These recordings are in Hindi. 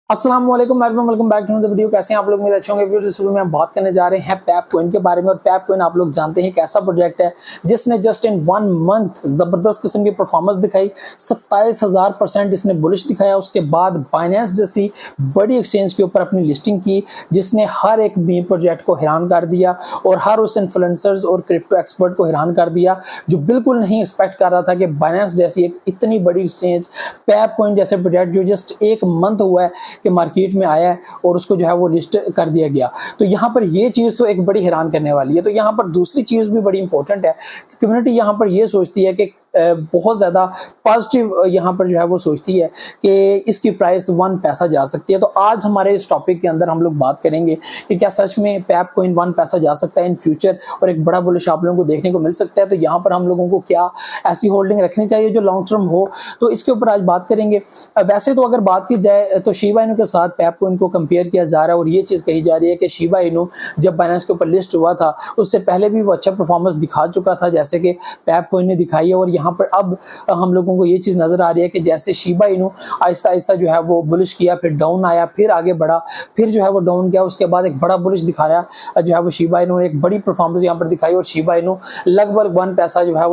अस्सलाम वालेकुम everyone, welcome back to the video. कैसे हैं आप लोग? मेरे अच्छे होंगे। इस वीडियो में हम बात करने जा रहे हैं पैप कॉइन के बारे में। और पैप कॉइन आप लोग जानते हैं एक ऐसा प्रोजेक्ट है जिसने जस्ट इन 1 मंथ जबरदस्त किस्म की परफॉर्मेंस दिखाई। 27,000% इसने बुलिश दिखाया। उसके बाद बाइनेंस जैसी बड़ी एक्सचेंज के ऊपर अपनी लिस्टिंग की, जिसने हर एक मीम प्रोजेक्ट को हैरान कर दिया और हर उस इन्फ्लुएंसर्स और क्रिप्टो एक्सपर्ट को हैरान कर दिया जो बिल्कुल नहीं एक्सपेक्ट कर रहा था कि बाइनेंस जैसी एक इतनी बड़ी एक्सचेंज, पैप कॉइन जैसे प्रोजेक्ट जो जस्ट 1 मंथ हुआ है कि मार्केट में आया है और उसको जो है वो लिस्ट कर दिया गया। तो यहाँ पर ये चीज़ तो एक बड़ी हैरान करने वाली है। तो यहाँ पर दूसरी चीज़ भी बड़ी इंपॉर्टेंट है कि कम्युनिटी यहाँ पर ये सोचती है कि बहुत ज़्यादा पॉजिटिव यहाँ पर जो है वो सोचती है कि इसकी प्राइस 1 पैसा जा सकती है। तो आज हमारे इस टॉपिक के अंदर हम लोग बात करेंगे कि क्या सच में पैप कॉइन 1 पैसा जा सकता है इन फ्यूचर और एक बड़ा बुलिश आप लोगों को देखने को मिल सकता है। तो यहाँ पर हम लोगों को क्या ऐसी होल्डिंग रखनी चाहिए जो लॉन्ग टर्म हो, तो इसके ऊपर आज बात करेंगे। वैसे तो अगर बात की जाए तो शिबा इनू के साथ पैप कॉइन को कंपेयर किया जा रहा है और ये चीज़ कही जा रही है कि शिबा इनू जब बाइनेंस के ऊपर लिस्ट हुआ था उससे पहले भी वो अच्छा परफॉर्मेंस दिखा चुका था जैसे कि पैप कॉइन ने दिखाई है। और यहाँ पर अब हम लोगों को ये चीज़ नज़र आ रही है कि जैसे शिबा इनू आहिस्ता आहिस्ता जो है वो बुलिश किया, फिर डाउन आया, फिर आगे बढ़ा, फिर जो है वो डाउन गया, उसके बाद एक बड़ा बुलिश दिखाया जो है वो शिबा इनू ने एक बड़ी परफॉर्मेंस यहाँ पर दिखाई और शिबा इनू लगभग 1 पैसा जो है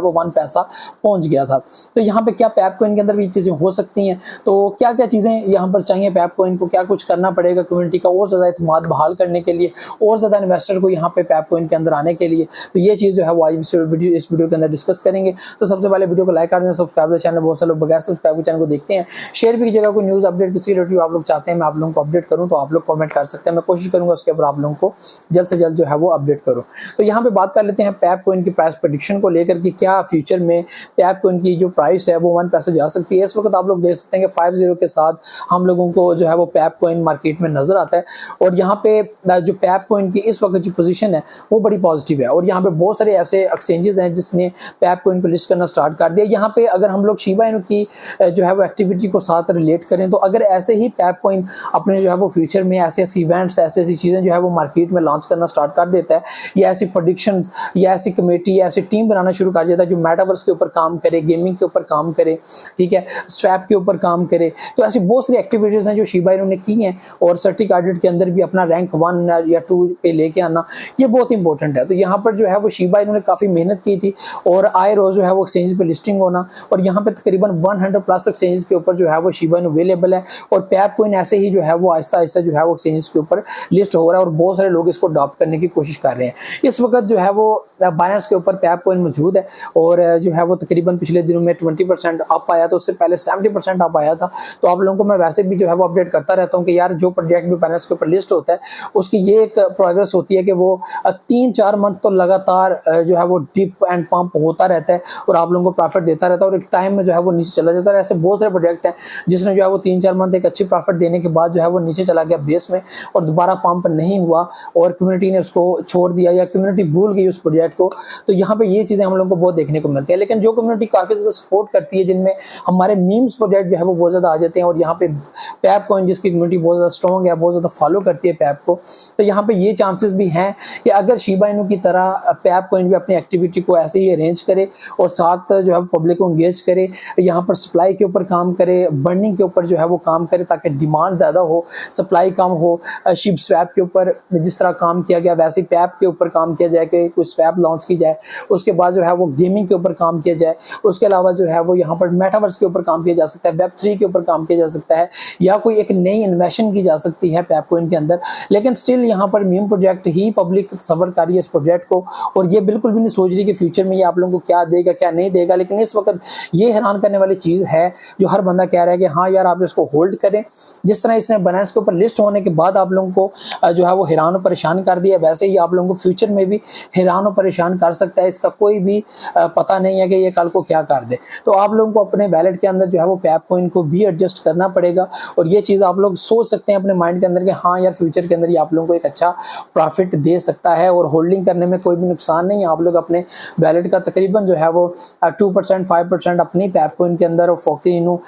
वो 1 पैसा पहुंच गया था। तो यहाँ पे क्या पैप कॉइन के अंदर भी चीज़ें हो सकती हैं? तो क्या क्या चीज़ें यहाँ पर चाहिए पैप कॉइन को, क्या कुछ करना पड़ेगा कम्युनिटी का और ज़्यादा एतमाद बहाल करने के लिए, और ज़्यादा इन्वेस्टर को यहाँ पे पैप कॉइन के अंदर आने के लिए? तो ये चीज़ जो है वो आज इस वीडियो के अंदर डिस्कस करेंगे। तो सबसे पहले वीडियो को लाइक कर दें, सब्सक्राइब चैनल, बहुत सारे लोग बगैर सब्सक्राइब चैनल को देखते हैं। शेयर भी कीजिएगा। कोई न्यूज़ अपडेट किसी रिलेटेड आप लोग चाहते हैं मैं आप लोगों को अपडेट करूँ तो आप लोग कमेंट कर सकते हैं। मैं कोशिश करूँगा उसके ऊपर आप लोगों को जल्द से जल्द जो है वो अपडेट करूँ। तो यहाँ पे बात कर लेते हैं पैप कॉइन की प्राइस प्रेडिक्शन को लेकर कि क्या फ्यूचर में पैप कॉइन की जो प्राइस है वो 1 पैसा जा सकती है। इस वक्त आप लोग देख सकते हैं कि 50 के साथ हम लोगों को जो है वो पैप कॉइन मार्केट में नजर आता है। और यहाँ पे जो पैप कॉइन की इस वक्त जो पोजीशन है वो बड़ी पॉजिटिव है। और यहाँ पे बहुत सारे ऐसे एक्सचेंजेस हैं जिसने पैप कॉइन को लिस्ट करना स्टार्ट कर दिया। यहाँ पे अगर हम लोग शिबा इनू की जो है वो एक्टिविटी को साथ रिलेट करें तो अगर ऐसे ही पैप कॉइन अपने जो है वो फ्यूचर में ऐसे इवेंट्स, ऐसी चीज़ें जो है वो मार्केट में लॉन्च करना स्टार्ट कर देता है, या ऐसी प्रेडिक्शंस या ऐसी कमेटी या ऐसी टीम बनाना शुरू कर देता है जो मेटावर्स के ऊपर काम करे, गेमिंग के ऊपर काम करे, ठीक है, स्वैप के ऊपर काम करे, तो ऐसी बहुत सारी एक्टिविटीज़ हैं जो शिबा इनू ने की हैं। और सर्टिक ऑडिट के अंदर भी अपना रैंक 1 या 2 पे लेके आना ये बहुत इंपॉर्टेंट है। तो यहाँ पर जो है वो शिबा इनू ने काफ़ी मेहनत की थी और आए रोज जो है वो एक्सचेंज पे लिस्टिंग होना, और यहाँ पे तकरीबन 100+ एक्सचेंज के ऊपर जो है वो शिबा इनू अवेलेबल है। और पैप कॉइन ऐसे ही जो है वो आहिस्ता आहिस्ता जो है वो एक्सचेंज के ऊपर लिस्ट हो रहा है और बहुत सारे लोग इसको अडॉप्ट करने की कोशिश कर रहे हैं। इस वक्त जो है वो बाइनेंस के ऊपर पैप कॉइन मौजूद है और जो है वो तकरीबन पिछले दिनों में 20% अप आया था, उससे पहले 70% अप आया था। तो आप लोगों को मैं वैसे भी जो है वो अपडेट करता रहता हूँ कि यार जो प्रोजेक्ट भी बाइनेंस के ऊपर लिस्ट होता है उसकी ये एक प्रोग्रेस होती है कि वो 3-4 मंथ तो लगातार जो है वो डिप एंड पंप होता रहता है और आप लोगों को प्रॉफिट देता रहता है और एक टाइम में जो है वो नीचे चला जाता है। ऐसे बहुत सारे प्रोजेक्ट हैं जिसने जो है वो 3-4 मंथ एक अच्छी प्रॉफिट देने के बाद जो है वो नीचे चला गया बेस में और दोबारा पंप नहीं हुआ और कम्युनिटी ने उसको छोड़ दिया या कम्युनिटी भूल गई उस प्रोजेक्ट को। तो यहाँ पे ये चीज़ें हम लोगों को बहुत देखने को मिलती है। लेकिन जो कम्युनिटी काफ़ी ज़्यादा सपोर्ट करती है, जिनमें हमारे मीम्स प्रोजेक्ट जो है वो बहुत ज़्यादा आ जाते हैं और यहाँ पे पैप कॉइन जिसकी कम्युनिटी बहुत ज़्यादा स्ट्रॉन्ग है, बहुत ज़्यादा फॉलो करती है पैप को, तो यहाँ पे ये चांसेस भी हैं कि अगर शिबा इनू की तरह पैप कॉइन भी अपनी एक्टिविटी को ऐसे ही अरेंज करे और साथ जो है पब्लिक को इंगेज करे, यहाँ पर सप्लाई के ऊपर काम करे, बर्निंग के ऊपर जो है वो काम करे ताकि डिमांड ज़्यादा हो, सप्लाई कम हो। शिप स्वैप के ऊपर जिस तरह काम किया गया वैसे ही पैप के ऊपर काम किया जाए कि कोई स्वैप लॉन्च की जाए, उसके बाद जो है वो गेमिंग के ऊपर काम किया जाए, उसके अलावा जो है वो यहाँ पर मेटावर्स के ऊपर काम किया जा सकता है, Web3 के ऊपर काम किया जा सकता है, या कोई एक नई इन्वेस्टमेंट की जा सकती है पैप कॉइन के अंदर। लेकिन स्टिल यहाँ पर मीम प्रोजेक्ट ही पब्लिक सबर कर रही है इस प्रोजेक्ट को और ये बिल्कुल भी नहीं सोच रही कि फ्यूचर में ये आप लोगों को क्या देगा क्या नहीं देगा। लेकिन इस वक्त ये हैरान करने वाली चीज़ है जो हर बंदा कह रहा है कि हाँ यार आप इसको होल्ड करें। जिस तरह इसने बाइनेंस के ऊपर लिस्ट होने के बाद आप लोगों को जो है वो हैरान और परेशान कर दिया, वैसे ही आप लोगों को फ्यूचर में भी हैरान और परेशान कर सकता है। इसका कोई भी पता नहीं है कि ये कल को क्या कर दे। तो आप लोगों को अपने वैलेट के अंदर जो है वो पैप कॉइन को भी एडजस्ट करना पड़ेगा और ये चीज़ आप लोग सोच सकते हैं अपने माइंड के अंदर कि हाँ यार फ्यूचर के अंदर ये आप लोगों को एक अच्छा प्रॉफिट दे सकता है और होल्डिंग करने में कोई भी नुकसान नहीं है। आप लोग अपने वैलेट का तकरीबन जो है वो 2% 5% अपनी पैप कॉइन के अंदर और फोकी इनू,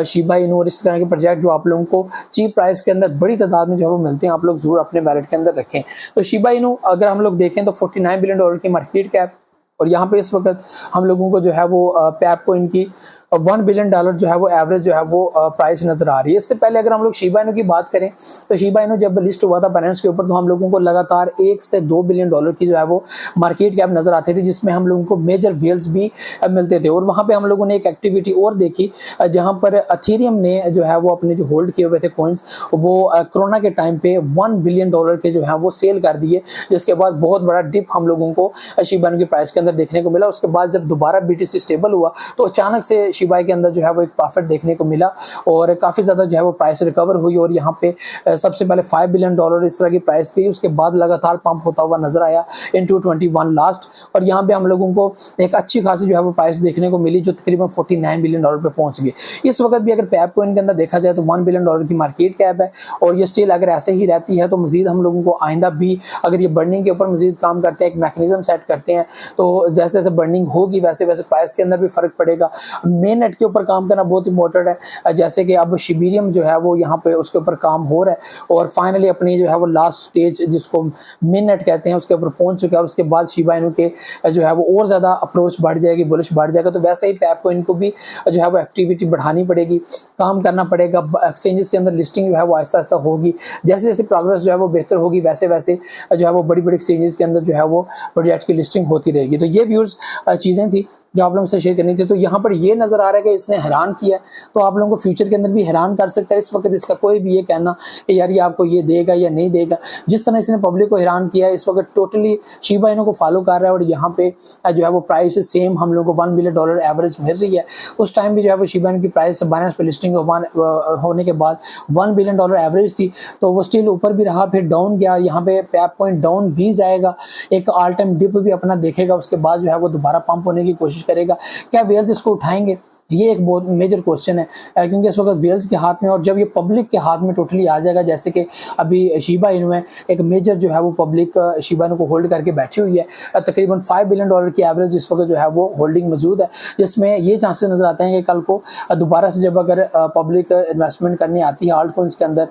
शिबा इनू और इस तरह के प्रोजेक्ट जो आप लोगों को चीप प्राइस के अंदर बड़ी तादाद में जो है वो मिलते हैं, आप लोग जरूर अपने वैलेट के अंदर रखें। तो शिबा इनू अगर हम लोग देखें तो $49 बिलियन की मार्केट कैप और यहाँ पे इस वक्त हम लोगों को जो है वो पैप कोइन की $1 बिलियन जो है वो एवरेज जो है वो प्राइस नजर आ रही है। इससे पहले अगर हम लोग शिबा इनू की बात करें तो शिबा इनू जब लिस्ट हुआ था बाइनेंस के ऊपर तो हम लोगों को लगातार $1 से $2 बिलियन की जो है वो मार्केट कैप नजर आती थी, जिसमें हम लोगों को मेजर वेल्स भी मिलते थे। और वहां पे हम लोगों ने एक एक्टिविटी और देखी जहां पर अथेरियम ने जो है वो अपने जो होल्ड किए हुए थे कॉइन्स वो कोरोना के टाइम पे $1 बिलियन के जो है वो सेल कर दिए, जिसके बाद बहुत बड़ा डिप हम लोगों को शिबा इनू की प्राइस के अंदर देखने को मिला। उसके बाद जब दोबारा BTC स्टेबल हुआ तो अचानक से शिबा के अंदर जो है वो एक प्रॉफिट देखने को मिला और काफी ज्यादा जो है वो प्राइस रिकवर हुई और यहाँ पे सबसे पहले $5 बिलियन इस तरह की प्राइस गई, उसके बाद लगातार पंप होता हुआ नजर आया इन 2021 लास्ट, और यहाँ पे हम लोगों को एक अच्छी खासी जो है वो प्राइस देखने को मिली जो तकरीबन $49 बिलियन पे पहुंच गई। इस वक्त भी अगर पैप कोइन के अंदर देखा जाए तो $1 बिलियन की मार्केट कैप है और ये स्टिल अगर ऐसे ही रहती है तो मजीद हम लोगों को आइंदा भी अगर ये बर्निंग के ऊपर मजीद काम करते हैं, एक मैकेनिज्म सेट करते हैं, तो जैसे जैसे बर्निंग होगी वैसे वैसे प्राइस के अंदर भी फर्क पड़ेगा। मेन नेट के ऊपर काम करना बहुत इंपॉर्टेंट है, जैसे कि अब शिबेरियम जो है वो यहाँ पे उसके ऊपर काम हो रहा है और फाइनली अपनी जो है वो लास्ट स्टेज जिसको मेन नेट कहते हैं उसके ऊपर पहुंच चुका है। उसके बाद शिबा इनू के जो है वो और ज्यादा अप्रोच बढ़ जाएगी, बुलिश बढ़ जाएगा, तो वैसे ही पैप को इनको भी जो है वो एक्टिविटी बढ़ानी पड़ेगी, काम करना पड़ेगा, एक्सचेंजेस के अंदर लिस्टिंग जो है वो आहिस्ता आहिस्ता होगी। जैसे जैसे प्रोग्रेस जो है वो बेहतर होगी वैसे वैसे जो है वो बड़ी बड़ी एक्सचेंजेस के अंदर जो है वो प्रोजेक्ट की लिस्टिंग होती रहेगी। तो ये व्यूज चीजें थी जो आप लोगों से शेयर करनी थी। तो यहाँ पर ये नजर आ रहा है कि इसने हैरान किया, तो आप लोगों को फ्यूचर के अंदर भी हैरान कर सकता है। इस वक्त इसका कोई भी ये कहना कि यार ये आपको ये देगा या नहीं देगा, जिस तरह इसने पब्लिक को हैरान किया है इस वक्त टोटली शिबा इनू को फॉलो कर रहा है और यहाँ पे जो है वो प्राइस सेम हम लोगों को $1 बिलियन एवरेज मिल रही है। उस टाइम भी जो है वो शिबा इनू की प्राइस बाइनेंस पे लिस्टिंग होने के बाद $1 बिलियन एवरेज थी, तो वो स्टिल ऊपर भी रहा, फिर डाउन गया, यहाँ पे पैप पॉइंट डाउन भी जाएगा, एक ऑल टाइम डिप भी अपना देखेगा, उसके बाद जो है वो दोबारा पंप होने की कोशिश करेगा। क्या वेल्स इसको उठाएंगे, ये एक बहुत मेजर क्वेश्चन है, क्योंकि इस वक्त वेल्स के हाथ में और जब ये पब्लिक के हाथ में टोटली आ जाएगा, जैसे कि अभी शिबा इनू में एक मेजर जो है वो पब्लिक शिबा इनू को होल्ड करके बैठी हुई है, तकरीबन $5 बिलियन की एवरेज इस वक्त जो है वो होल्डिंग मौजूद है, जिसमें ये चांसेस नजर आते हैं कि कल को दोबारा से जब अगर पब्लिक इन्वेस्टमेंट करनी आती है आल्ट कॉइन्स के अंदर,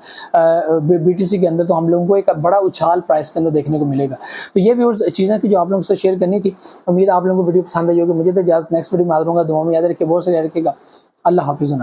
BTC के अंदर, तो हम लोगों को एक बड़ा उछाल प्राइस के अंदर देखने को मिलेगा। तो ये व्यूअर्स चीजें थी जो आप लोगों से शेयर करनी थी। उम्मीद आप लोगों को वीडियो पसंद आई होगी। मुझे तो इजाजत, नेक्स्ट वीडियो में हाजिर होगा। दुआ में याद रखिए, बहुत सारे रखेगा। अल्लाह हाफिज़।